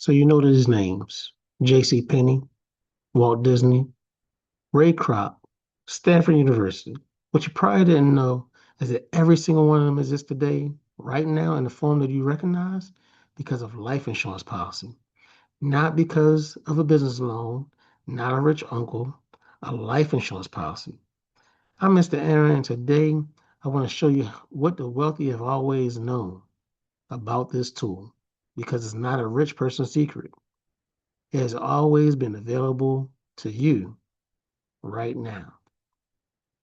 So you know these names: J.C. Penney, Walt Disney, Ray Kroc, Stanford University. What you probably didn't know is that every single one of them exists today, right now, in the form that you recognize because of life insurance policy, not because of a business loan, not a rich uncle, a life insurance policy. I'm Mr. Aaron, and today I want to show you what the wealthy have always known about this tool because it's not a rich person's secret. It has always been available to you right now.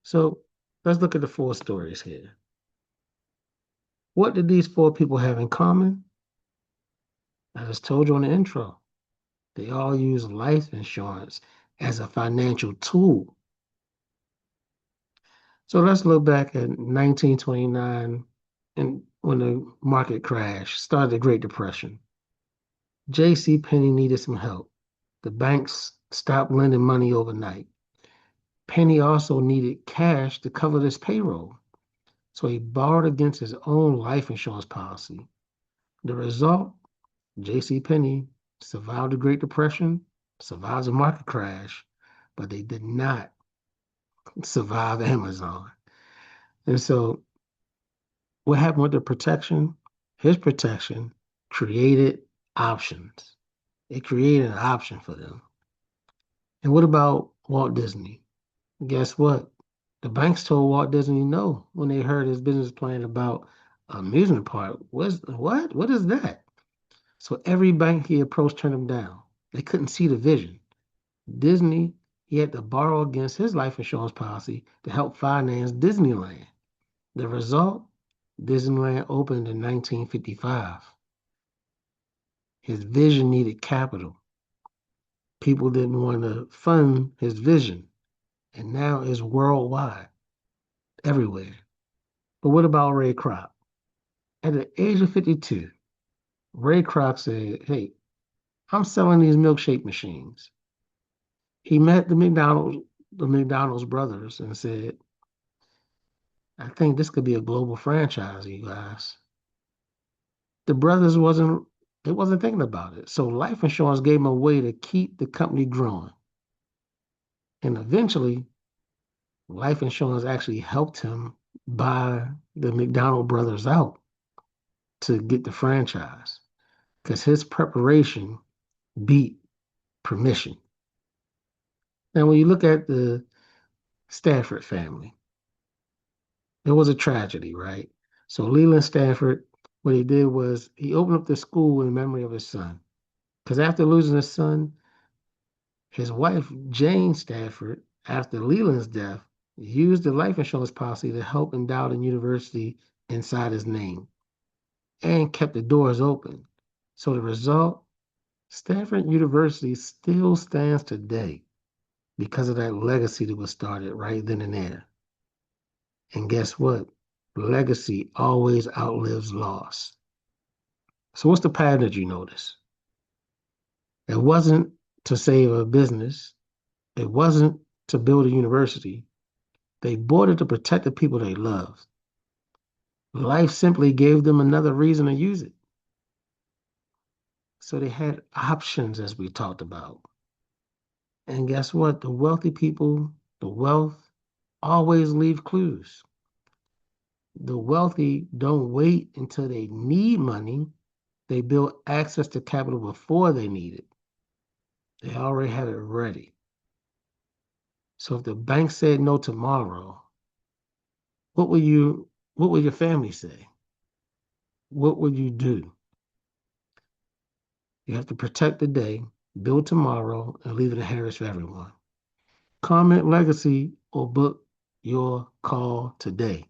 So let's look at the four stories here. What did these four people have in common? I just told you in the intro. They all use life insurance as a financial tool. So let's look back at 1929 and when the market crashed, started the Great Depression. J.C. Penney needed some help. The banks stopped lending money overnight. Penney also needed cash to cover this payroll. So he borrowed against his own life insurance policy. The result, J.C. Penney survived the Great Depression, survived the market crash, but they did not survive Amazon. And so what happened with the protection? His protection created options. It created an option for them. And what about Walt Disney? Guess what? The banks told Walt Disney no when they heard his business plan about amusement park. What? What is that? So every bank he approached turned him down. They couldn't see the vision. Disney, he had to borrow against his life insurance policy to help finance Disneyland. The result, Disneyland opened in 1955. His vision needed capital. People didn't want to fund his vision, and now it's worldwide, everywhere. But what about Ray Kroc? At the age of 52, Ray Kroc said, "Hey, I'm selling these milkshake machines." He met the McDonald's brothers and said, "I think this could be a global franchise, you guys." The brothers wasn't thinking about it. So life insurance gave them a way to keep the company growing. And eventually, life insurance actually helped him buy the McDonald brothers out to get the franchise because his preparation beat permission. Now, when you look at the Stanford family, it was a tragedy, right? So Leland Stanford, what he did was he opened up the school in memory of his son. Because after losing his son, his wife, Jane Stanford, after Leland's death, used the life insurance policy to help endow the university inside his name and kept the doors open. So the result, Stanford University still stands today because of that legacy that was started right then and there. And guess what? Legacy always outlives loss. So what's the pattern that you notice? It wasn't to save a business. It wasn't to build a university. They bought it to protect the people they loved. Life simply gave them another reason to use it. So they had options, as we talked about. And guess what? The wealthy people, the wealth, always leave clues. The wealthy don't wait until they need money. They build access to capital before they need it. They already have it ready. So if the bank said no tomorrow, what would your family say? What would you do? You have to protect the day, build tomorrow, and leave an inheritance for everyone. Comment legacy or book your call today.